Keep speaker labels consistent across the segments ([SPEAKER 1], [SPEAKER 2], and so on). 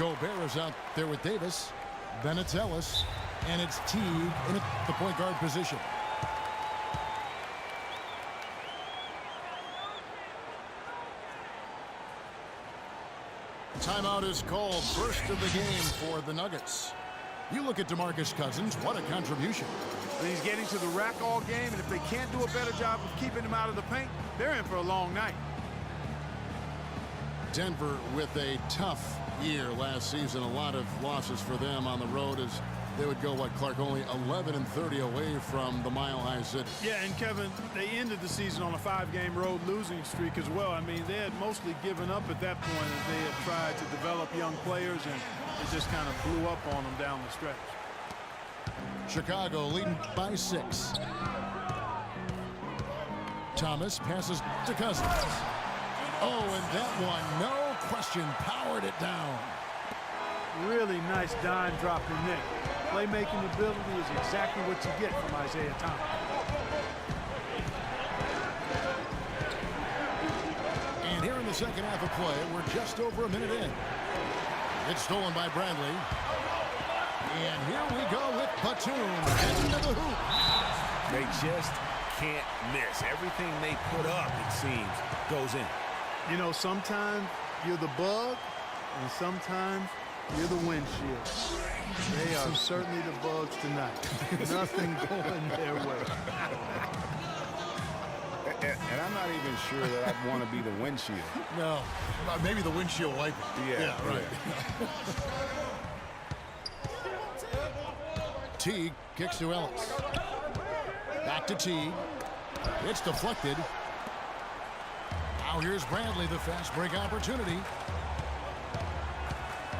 [SPEAKER 1] Gobert is out there with Davis. Then it's Ellis. And it's Teague in the point guard position. Timeout is called. First of the game for the Nuggets. You look at DeMarcus Cousins. What a contribution.
[SPEAKER 2] He's getting to the rack all game, and if they can't do a better job of keeping him out of the paint, they're in for a long night.
[SPEAKER 1] Denver with a tough year last season. A lot of losses for them on the road as they would go, what, Clark, only 11-30 away from the Mile High City.
[SPEAKER 2] Yeah, and Kevin, they ended the season on a 5-game road losing streak as well. I mean, they had mostly given up at that point as they had tried to develop young players, and it just kind of blew up on them down the stretch.
[SPEAKER 1] Chicago leading by 6. Thomas passes to Cousins. Oh, and that one, no question, powered it down.
[SPEAKER 2] Really nice dime drop from Nick. Playmaking ability is exactly what you get from Isaiah Thomas.
[SPEAKER 1] And here in the second half of play, we're just over a minute in. It's stolen by Bradley. And here we go with Batum into the hoop.
[SPEAKER 3] They just can't miss. Everything they put up, it seems, goes in.
[SPEAKER 2] You know, sometimes you're the bug, and sometimes you're the windshield. They are certainly the bugs tonight. Nothing going their way.
[SPEAKER 4] And I'm not even sure that I'd want to be the windshield.
[SPEAKER 1] No, maybe the windshield wiper.
[SPEAKER 4] Yeah,
[SPEAKER 1] right. Teague kicks to Ellis. Back to Teague. It's deflected. Now here's Bradley, the fast break opportunity.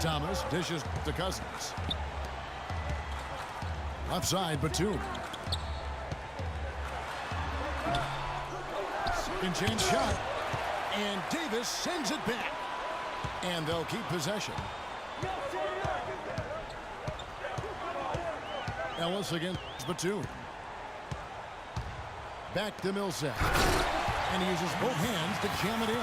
[SPEAKER 1] Thomas dishes to Cousins. Left side, Batum. Second chance shot. And Davis sends it back. And they'll keep possession. Ellis against Batum. Back to Millsap. And he uses both hands to jam it in.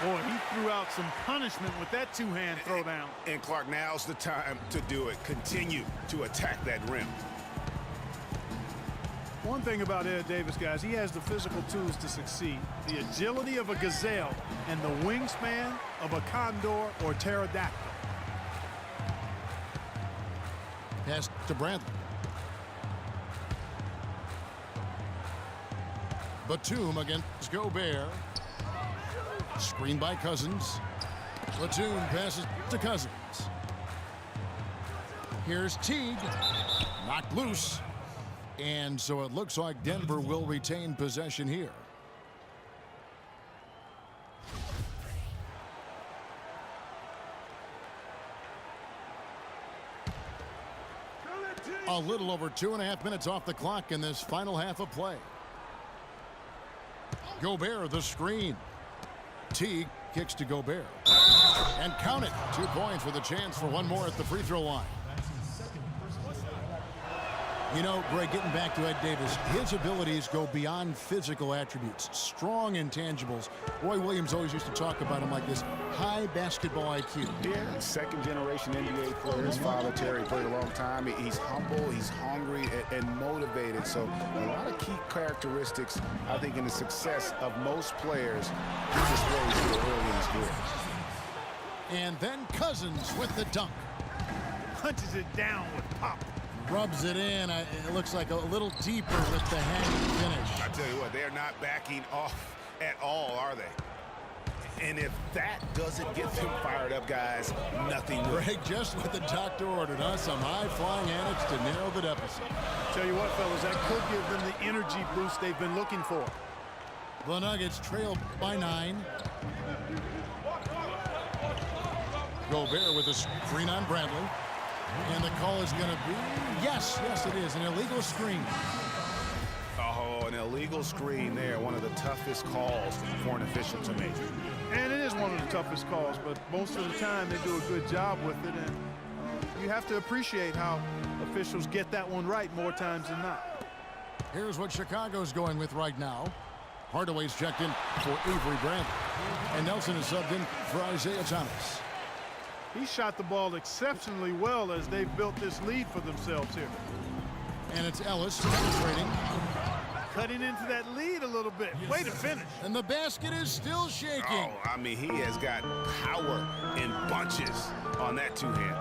[SPEAKER 2] Boy, he threw out some punishment with that two-hand throwdown.
[SPEAKER 3] And Clark, now's the time to do it. Continue to attack that rim.
[SPEAKER 2] One thing about Ed Davis, guys, he has the physical tools to succeed. The agility of a gazelle and the wingspan of a condor or pterodactyl.
[SPEAKER 1] Pass to Bradley. Batum against Gobert. Screen by Cousins. Batum passes to Cousins. Here's Teague. Knocked loose. And so it looks like Denver will retain possession here. A little over 2.5 minutes off the clock in this final half of play. Gobert, the screen. Teague kicks to Gobert. And count it. 2 points with a chance for one more at the free throw line. You know, Greg, getting back to Ed Davis, his abilities go beyond physical attributes, strong intangibles. Roy Williams always used to talk about him like this: high basketball IQ.
[SPEAKER 4] Yeah, second-generation NBA player. His father, Terry, played a long time. He's humble, he's hungry, and motivated. So a lot of key characteristics, I think, in the success of most players, he displays here early in his career.
[SPEAKER 1] And then Cousins with the dunk.
[SPEAKER 2] Punches it down with pop.
[SPEAKER 1] Rubs it in. It looks like a little deeper with the hanging finish.
[SPEAKER 3] I tell you what, they're not backing off at all, are they? And if that doesn't get them fired up, guys, nothing will.
[SPEAKER 1] Greg, just what the doctor ordered, huh? Some high-flying antics to narrow the deficit.
[SPEAKER 2] Tell you what, fellas, that could give them the energy boost they've been looking for.
[SPEAKER 1] The Nuggets trail by 9. Gobert with a screen on Bradley. And the call is going to be, yes, it is, an illegal screen.
[SPEAKER 3] Oh, an illegal screen there, one of the toughest calls for an official to make.
[SPEAKER 2] And it is one of the toughest calls, but most of the time they do a good job with it, and you have to appreciate how officials get that one right more times than not.
[SPEAKER 1] Here's what Chicago's going with right now. Hardaway's checked in for Avery Bradley, and Nelson is subbed in for Isaiah Thomas.
[SPEAKER 2] He shot the ball exceptionally well as they've built this lead for themselves here.
[SPEAKER 1] And it's Ellis penetrating.
[SPEAKER 2] Cutting into that lead a little bit. Way to finish.
[SPEAKER 1] And the basket is still shaking.
[SPEAKER 3] Oh, I mean, he has got power in bunches on that two-hand.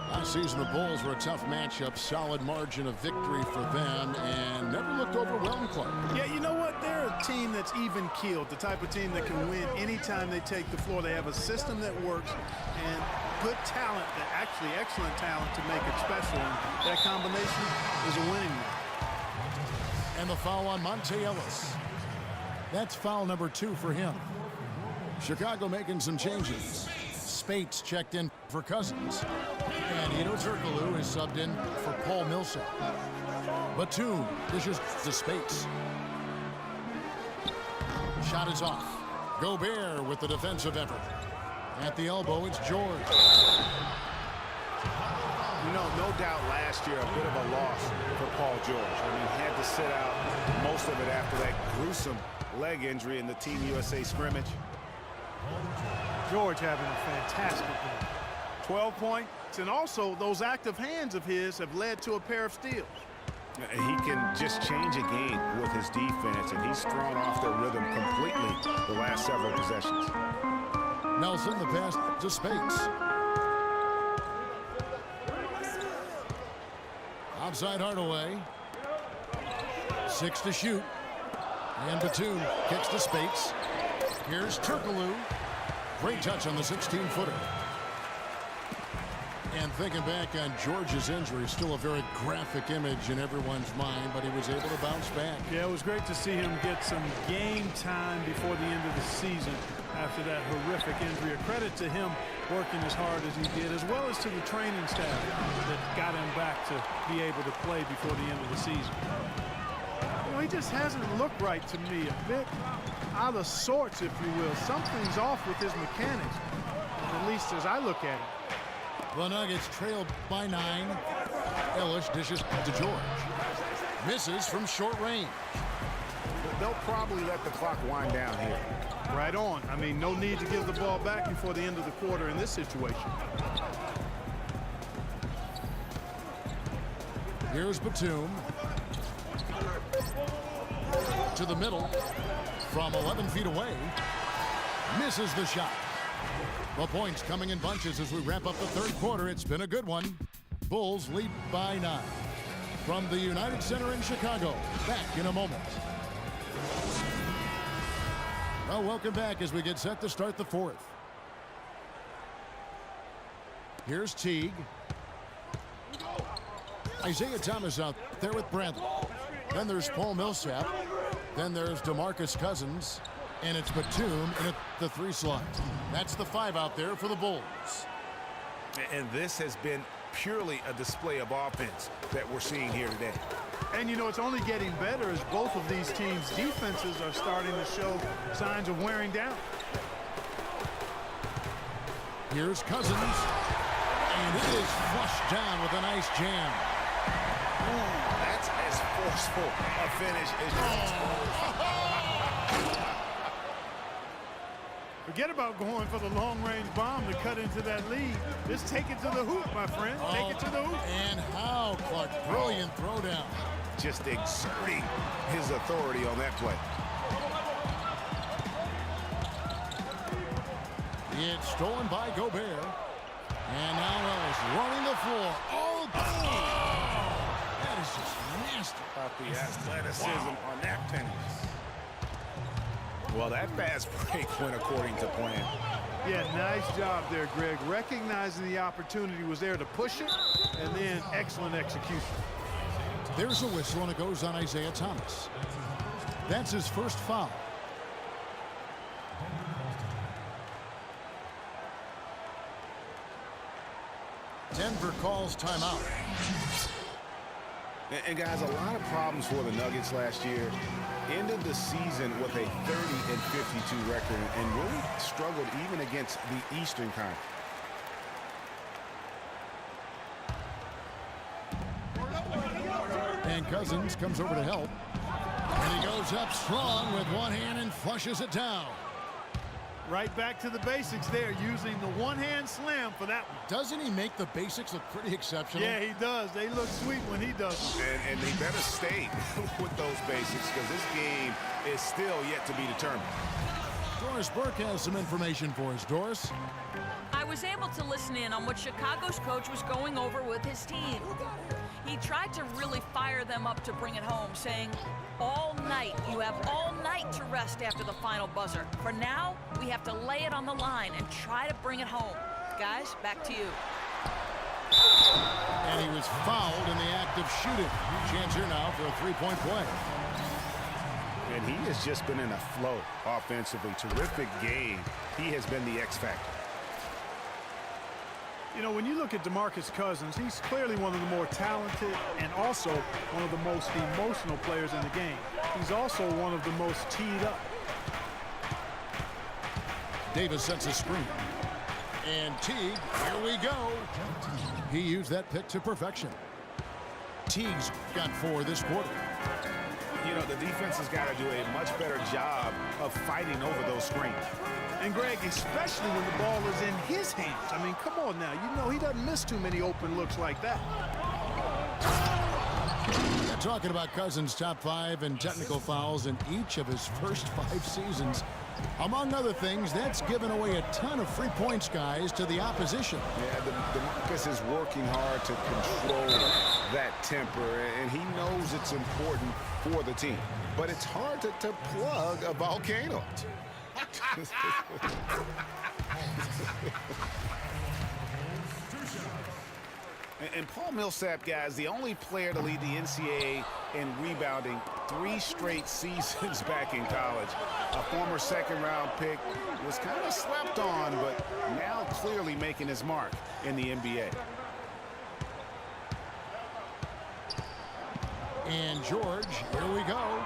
[SPEAKER 1] Last season, the Bulls were a tough matchup, solid margin of victory for them, and never looked overwhelmed, Clark.
[SPEAKER 2] Yeah, you know what? They're a team that's even-keeled, the type of team that can win anytime they take the floor. They have a system that works and good talent, actually excellent talent to make it special, and that combination is a winning one.
[SPEAKER 1] And the foul on Monte Ellis. That's foul number 2 for him. Chicago making some changes. Spates checked in for Cousins. And Hedo Turkoglu is subbed in for Paul Millsap. Batum dishes to Spates. Shot is off. Gobert with the defensive effort. At the elbow, it's George.
[SPEAKER 4] You know, no doubt last year a bit of a loss for Paul George. I mean, he had to sit out most of it after that gruesome leg injury in the Team USA scrimmage.
[SPEAKER 2] George having a fantastic game. 12 points, and also those active hands of his have led to a pair of steals.
[SPEAKER 4] He can just change a game with his defense, and he's thrown off their rhythm completely the last several possessions.
[SPEAKER 1] Nelson, the pass to Spates. Outside Hardaway. 6 to shoot. And Batum kicks to Spates. Here's Turkoglu. Great touch on the 16-footer. And thinking back on George's injury, still a very graphic image in everyone's mind, but he was able to bounce back.
[SPEAKER 2] Yeah, it was great to see him get some game time before the end of the season after that horrific injury. A credit to him working as hard as he did, as well as to the training staff that got him back to be able to play before the end of the season. You know, he just hasn't looked right to me. A bit out of sorts, if you will. Something's off with his mechanics, at least as I look at it.
[SPEAKER 1] The Nuggets trailed by 9. Ellis dishes to George. Misses from short range.
[SPEAKER 4] They'll probably let the clock wind down here.
[SPEAKER 2] Right on. I mean, no need to give the ball back before the end of the quarter in this situation.
[SPEAKER 1] Here's Batum. To the middle. From 11 feet away. Misses the shot. The points coming in bunches as we wrap up the third quarter. It's been a good one. Bulls lead by 9. From the United Center in Chicago. Back in a moment. Well, welcome back as we get set to start the fourth. Here's Teague. Isaiah Thomas out there with Bradley. Then there's Paul Millsap. Then there's DeMarcus Cousins. And it's Batum in at the 3 slot. That's the 5 out there for the Bulls.
[SPEAKER 3] And this has been purely a display of offense that we're seeing here today.
[SPEAKER 2] And, you know, it's only getting better as both of these teams' defenses are starting to show signs of wearing down.
[SPEAKER 1] Here's Cousins. And it is flushed down with a nice jam.
[SPEAKER 3] Ooh, that's as forceful a finish as
[SPEAKER 2] Forget about going for the long-range bomb to cut into that lead. Just take it to the hoop, my friend. Take it to the hoop.
[SPEAKER 1] And how, Clark? Brilliant throwdown.
[SPEAKER 3] just exerting his authority on that play.
[SPEAKER 1] It's stolen by Gobert. And now Ellis running the floor. Oh, that is just nasty.
[SPEAKER 3] About the athleticism on that finish. Well, that fast break went according to plan.
[SPEAKER 2] Yeah, nice job there, Greg. Recognizing the opportunity was there to push it, and then excellent execution.
[SPEAKER 1] There's a whistle, and it goes on Isaiah Thomas. That's his first foul. Denver calls timeout.
[SPEAKER 4] And guys, a lot of problems for the Nuggets last year. Ended the season with a 30-52 record and really struggled even against the Eastern Conference.
[SPEAKER 1] And Cousins comes over to help. And he goes up strong with one hand and flushes it down.
[SPEAKER 2] Right back to the basics there, using the one-hand slam for that one.
[SPEAKER 1] Doesn't he make the basics look pretty exceptional?
[SPEAKER 2] Yeah, he does. They look sweet when he does them.
[SPEAKER 3] And he better stay with those basics because this game is still yet to be determined.
[SPEAKER 1] Doris Burke has some information for us. Doris?
[SPEAKER 5] I was able to listen in on what Chicago's coach was going over with his team. He tried to really fire them up to bring it home, saying, all night, you have all night to rest after the final buzzer. For now, we have to lay it on the line and try to bring it home. Guys, back to you.
[SPEAKER 1] And he was fouled in the act of shooting. Chance here now for a three-point play.
[SPEAKER 4] And he has just been in a flow offensively. Terrific game. He has been the X factor.
[SPEAKER 2] You know, when you look at DeMarcus Cousins, he's clearly one of the more talented and also one of the most emotional players in the game. He's also one of the most teed up.
[SPEAKER 1] Davis sets a screen. And Teague, here we go. He used that pick to perfection. Teague's got 4 this quarter.
[SPEAKER 4] You know, the defense has got to do a much better job of fighting over those screens.
[SPEAKER 2] And Greg, especially when the ball is in his hands. I mean, come on now. You know he doesn't miss too many open looks like that.
[SPEAKER 1] They're talking about Cousins' top 5 in technical fouls in each of his first 5 seasons. Among other things, that's given away a ton of free points, guys, to the opposition.
[SPEAKER 4] Yeah, DeMarcus is working hard to control that temper, and he knows it's important for the team. But it's hard to plug a volcano. And Paul Millsap, guys, the only player to lead the NCAA in rebounding 3 straight seasons back in college. A former second-round pick, was kind of slept on, but now clearly making his mark in the NBA.
[SPEAKER 1] And George, here we go.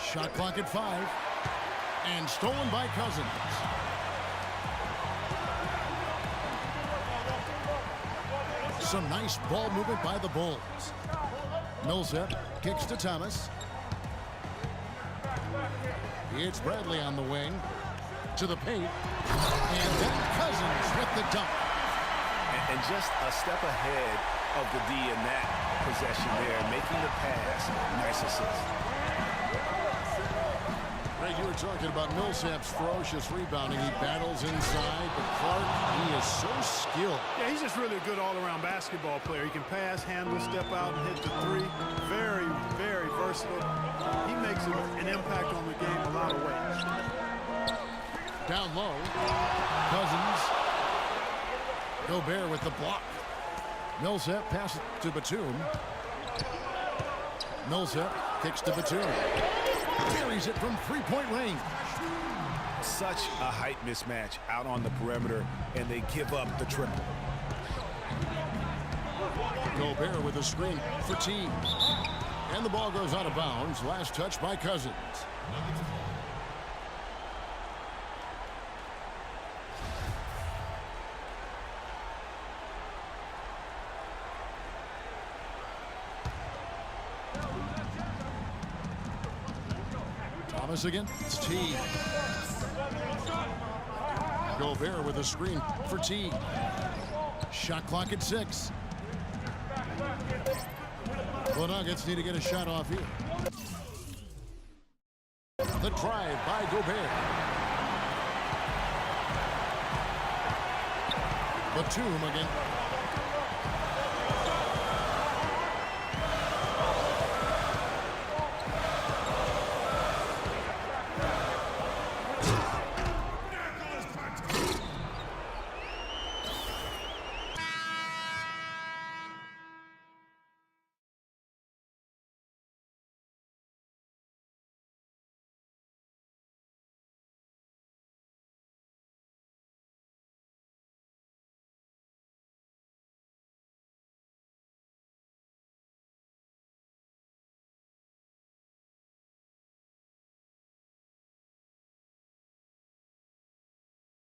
[SPEAKER 1] Shot clock at 5. And stolen by Cousins. Some nice ball movement by the Bulls. Millsap kicks to Thomas. It's Bradley on the wing. To the paint. And then Cousins with the dunk.
[SPEAKER 3] And just a step ahead of the D in that possession there, making the pass. Nice assist.
[SPEAKER 1] Greg, you were talking about Millsap's ferocious rebounding. He battles inside, but Clark, he is so skilled.
[SPEAKER 2] Yeah, he's just really a good all-around basketball player. He can pass, handle, step out, and hit the 3. Very, very versatile. He makes an impact on the game a lot of ways.
[SPEAKER 1] Down low. Cousins. Gobert with the block. Millsap passes to Batum. Millsap kicks to Batum. Carries it from 3-point range.
[SPEAKER 3] Such a height mismatch out on the perimeter, and they give up the triple.
[SPEAKER 1] Gobert with a screen for Teague. And the ball goes out of bounds. Last touch by Cousins. Thomas again. It's Teague. Gobert with a screen for Teague. Shot clock at 6. The Nuggets need to get a shot off here. The drive by Gobert. Batum again.